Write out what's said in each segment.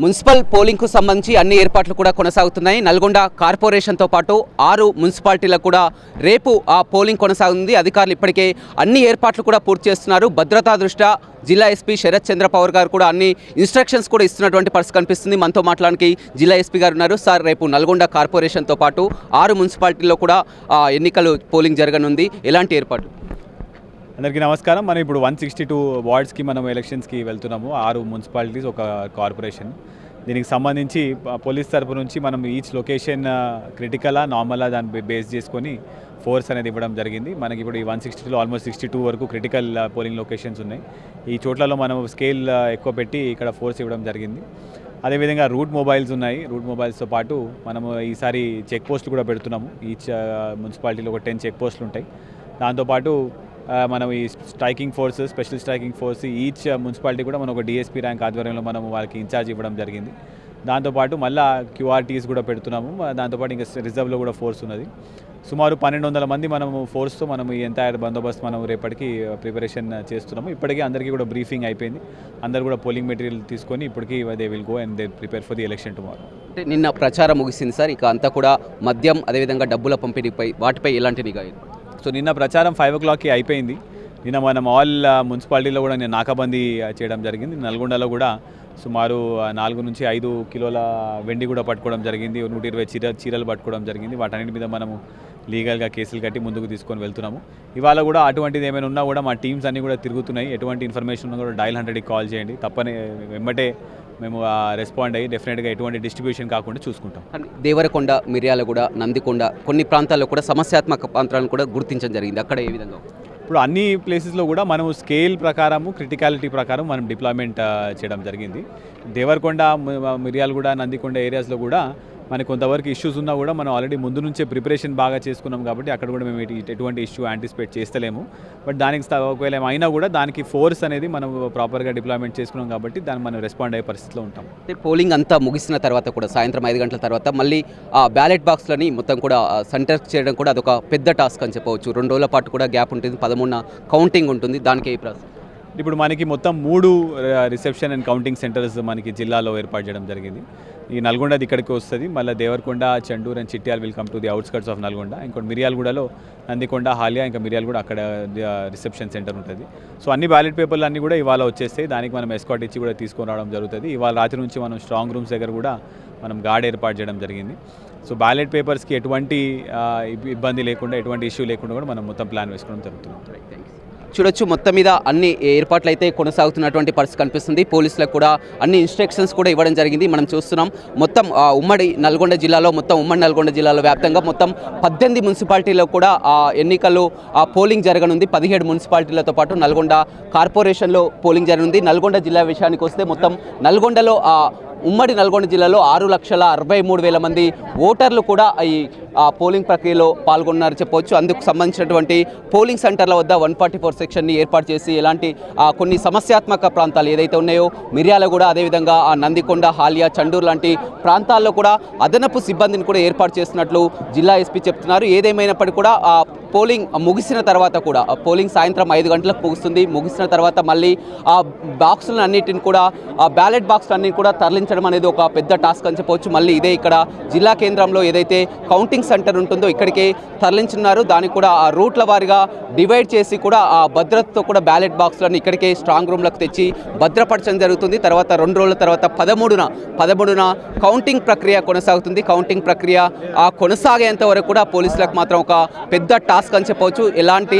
Municipal పోలింగ్కు సంబంధించి అన్ని ఏర్పాట్లు కూడా కొనసాగుతున్నాయి. నల్గొండ కార్పొరేషన్తో పాటు 6 మున్సిపాలిటీలకు కూడా రేపు ఆ పోలింగ్ కొనసాగుతుంది. అధికారులు ఇప్పటికే అన్ని ఏర్పాట్లు కూడా పూర్తి చేస్తున్నారు. భద్రతా దృష్ట్యా జిల్లా ఎస్పీ శరత్ చంద్ర పవార్ గారు కూడా అన్ని ఇన్స్ట్రక్షన్స్ కూడా ఇస్తున్నటువంటి పరిస్థితి కనిపిస్తుంది. మనతో మాట్లాడడానికి జిల్లా ఎస్పీ గారు ఉన్నారు. సార్, రేపు నల్గొండ కార్పొరేషన్తో పాటు 6 మున్సిపాలిటీల్లో కూడా ఎన్నికలు పోలింగ్ జరగనుంది. ఎలాంటి ఏర్పాట్లు? అందరికీ నమస్కారం. మనం ఇప్పుడు 162 వార్డ్స్కి మనం ఎలక్షన్స్కి వెళ్తున్నాము. 6 మున్సిపాలిటీస్, ఒక కార్పొరేషన్. దీనికి సంబంధించి పోలీస్ తరపు నుంచి మనం ఈచ్ లొకేషన్ క్రిటికలా నార్మలా దాన్ని బేస్ చేసుకొని ఫోర్స్ అనేది ఇవ్వడం జరిగింది. మనకి ఇప్పుడు ఈ 162లో ఆల్మోస్ట్ 62 వరకు క్రిటికల్ పోలింగ్ లొకేషన్స్ ఉన్నాయి. ఈ చోట్లలో మనం స్కేల్ ఎక్కువ పెట్టి ఇక్కడ ఫోర్స్ ఇవ్వడం జరిగింది. అదేవిధంగా రూట్ మొబైల్స్ ఉన్నాయి. రూట్ మొబైల్స్తో పాటు మనము ఈసారి చెక్ పోస్టులు కూడా పెడుతున్నాము. ఈచ్ మున్సిపాలిటీలో ఒక 10 చెక్ పోస్టులు ఉంటాయి. దాంతోపాటు మనం ఈ striking force, special striking force each municipality కూడా మనం ఒక డిఎస్పీ ర్యాంక్ ఆధ్వర్యంలో మనం వాళ్ళకి ఇన్ఛార్జ్ ఇవ్వడం జరిగింది. దాంతోపాటు మళ్ళీ క్యూఆర్టీస్ కూడా పెడుతున్నాము. దాంతోపాటు ఇంకా రిజర్వ్లో కూడా ఫోర్స్ ఉన్నది. సుమారు 1200 మంది మనము ఫోర్స్తో మనం ఈ ఎంటైర్ బందోబస్తు మనం రేపటికి ప్రిపరేషన్ చేస్తున్నాము. ఇప్పటికీ అందరికీ కూడా బ్రీఫింగ్ అయిపోయింది. అందరూ కూడా పోలింగ్ మెటీరియల్ తీసుకొని ఇప్పటికీ they will go and they prepare for the election tomorrow. అంటే నిన్న ప్రచారం ముగిసింది సార్, ఇక అంతా కూడా మద్యం అదేవిధంగా డబ్బుల పంపిణీపై వాటిపై ఎలాంటి నిఘా? సో నిన్న ప్రచారం 5 o'clockకి అయిపోయింది. నిన్న మనం ఆల్ మున్సిపాలిటీలో కూడా నేను నాకాబందీ చేయడం జరిగింది. నల్గొండలో కూడా సుమారు 4 నుంచి 5 కిలోల వెండి కూడా పట్టుకోవడం జరిగింది. 120 చీరలు పట్టుకోవడం జరిగింది. వాటన్నిటి మీద మనము లీగల్గా కేసులు కట్టి ముందుకు తీసుకొని వెళ్తున్నాము. ఇవాళ కూడా అటువంటిది ఏమైనా ఉన్నా కూడా మా టీమ్స్ అన్నీ కూడా తిరుగుతున్నాయి. ఎటువంటి ఇన్ఫర్మేషన్ ఉన్నా కూడా డయల్ 100కి కాల్ చేయండి. తప్పని వెంబటే మేము రెస్పాండ్ అయ్యి డెఫినెట్గా ఎటువంటి డిస్ట్రిబ్యూషన్ కాకుండా చూసుకుంటాం. దేవరకొండ, మిర్యాలగూడ, నందికొండ కొన్ని ప్రాంతాల్లో కూడా సమస్యాత్మక ప్రాంతాలను కూడా గుర్తించడం జరిగింది. అక్కడ ఏ విధంగా? ఇప్పుడు అన్ని ప్లేసెస్లో కూడా మనం స్కేల్ ప్రకారము, క్రిటికాలిటీ ప్రకారం మనం డిప్లాయ్మెంట్ చేయడం జరిగింది. దేవరకొండ, మిర్యాలగూడ, నందికొండ ఏరియాస్లో కూడా మనకి కొంతవరకు ఇష్యూస్ ఉన్నా కూడా మనం ఆల్రెడీ ముందు నుంచే ప్రిపరేషన్ బాగా చేసుకున్నాం కాబట్టి అక్కడ కూడా మేము ఎటువంటి ఇష్యూ యాంటిసిపేట్ చేస్తలేము. బట్ దానికి ఒకవేళ అయినా కూడా దానికి ఫోర్స్ అనేది మనం ప్రాపర్గా డిప్లాయ్మెంట్ చేసుకున్నాం కాబట్టి దాన్ని మనం రెస్పాండ్ అయ్యే పరిస్థితిలో ఉంటాం. పోలింగ్ అంతా ముగిసిన తర్వాత కూడా సాయంత్రం 5 గంటల తర్వాత మళ్ళీ ఆ బ్యాలెట్ బాక్స్లని మొత్తం కూడా సెంటర్ చేయడం కూడా అదొక పెద్ద టాస్క్ అని చెప్పవచ్చు. 2 రోజుల పాటు కూడా గ్యాప్ ఉంటుంది, 13న కౌంటింగ్ ఉంటుంది. దానికి ఏ ప్రాసెస్? ఇప్పుడు మనకి మొత్తం 3 రిసెప్షన్ అండ్ కౌంటింగ్ సెంటర్స్ మనకి జిల్లాలో ఏర్పాటు చేయడం జరిగింది. ఈ నల్గొండది ఇక్కడికి వస్తుంది. మళ్ళీ Devarakonda, Chandur and Chityal will come to the outskirts of Nalgonda. ఇంకోటి మిర్యాలగూడలో నందికొండ, హాలియా, ఇంకా మిర్యాలగూడ అక్కడ రిసెప్షన్ సెంటర్ ఉంటుంది. సో అన్ని బ్యాలెట్ పేపర్లు అన్నీ కూడా ఇవాళ వచ్చేస్తాయి. దానికి మనం ఎస్కాట్ ఇచ్చి కూడా తీసుకొని రావడం జరుగుతుంది. ఇవాళ రాత్రి నుంచి మనం స్ట్రాంగ్ రూమ్స్ దగ్గర కూడా మనం గార్డ్ ఏర్పాటు చేయడం జరిగింది. సో బ్యాలెట్ పేపర్స్కి ఎటువంటి ఇబ్బంది లేకుండా, ఎటువంటి ఇష్యూ లేకుండా కూడా మనం మొత్తం ప్లాన్ వేసుకోవడం జరుగుతుంది. చూడొచ్చు, మొత్తం మీద అన్ని ఏర్పాట్లు అయితే కొనసాగుతున్నటువంటి పరిస్థితి కనిపిస్తుంది. పోలీసులకు కూడా అన్ని ఇన్స్ట్రక్షన్స్ కూడా ఇవ్వడం జరిగింది. మనం చూస్తున్నాం మొత్తం ఉమ్మడి నల్గొండ జిల్లాలో వ్యాప్తంగా మొత్తం 18 మున్సిపాలిటీలో కూడా ఎన్నికలు పోలింగ్ జరగనుంది. 17 మున్సిపాలిటీలతో పాటు నల్గొండ కార్పొరేషన్లో పోలింగ్ జరగనుంది. నల్గొండ జిల్లా విషయానికి వస్తే మొత్తం నల్గొండలో ఉమ్మడి నల్గొండ జిల్లాలో 6,63,000 మంది ఓటర్లు కూడా ఈ పోలింగ్ ప్రక్రియలో పాల్గొన్నారు చెప్పవచ్చు. అందుకు సంబంధించినటువంటి పోలింగ్ సెంటర్ల వద్ద 144 సెక్షన్ని ఏర్పాటు చేసి ఎలాంటి కొన్ని సమస్యాత్మక ప్రాంతాలు ఏదైతే ఉన్నాయో మిర్యాలగూడ, అదేవిధంగా నందికొండ, హాలియా, చండూరు లాంటి ప్రాంతాల్లో కూడా అదనపు సిబ్బందిని కూడా ఏర్పాటు చేస్తున్నట్లు జిల్లా ఎస్పీ చెప్తున్నారు. ఏదేమైనప్పటికీ కూడా పోలింగ్ ముగిసిన తర్వాత కూడా పోలింగ్ సాయంత్రం 5 గంటలకు ముగుస్తుంది. ముగిసిన తర్వాత మళ్ళీ ఆ బాక్సులను అన్నిటిని కూడా బ్యాలెట్ బాక్స్ అన్ని కూడా తరలించడం అనేది ఒక పెద్ద టాస్క్ అని చెప్పవచ్చు. మళ్ళీ ఇదే ఇక్కడ జిల్లా కేంద్రంలో ఏదైతే కౌంటింగ్ సెంటర్ ఉంటుందో ఇక్కడికే తరలించున్నారు. దానికి కూడా ఆ రూట్ల వారీగా డివైడ్ చేసి కూడా ఆ భద్రతతో కూడా బ్యాలెట్ బాక్స్లను ఇక్కడికే స్ట్రాంగ్ రూమ్లకు తెచ్చి భద్రపరచడం జరుగుతుంది. తర్వాత 2 రోజుల తర్వాత 13న కౌంటింగ్ ప్రక్రియ కొనసాగుతుంది. కౌంటింగ్ ప్రక్రియ కొనసాగేంత వరకు కూడా పోలీసులకు మాత్రం ఒక పెద్ద టాస్క్ అని చెప్పవచ్చు. ఎలాంటి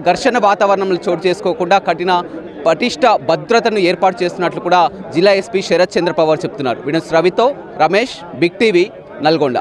ఘర్షణ వాతావరణంలో చోటు చేసుకోకుండా పటిష్ట భద్రతను ఏర్పాటు చేస్తున్నట్లు కూడా జిల్లా ఎస్పీ శరత్ చంద్ర పవార్ చెప్తున్నారు. వినోస్ రవితో రమేష్, బిగ్ టీవీ, నల్గొండ.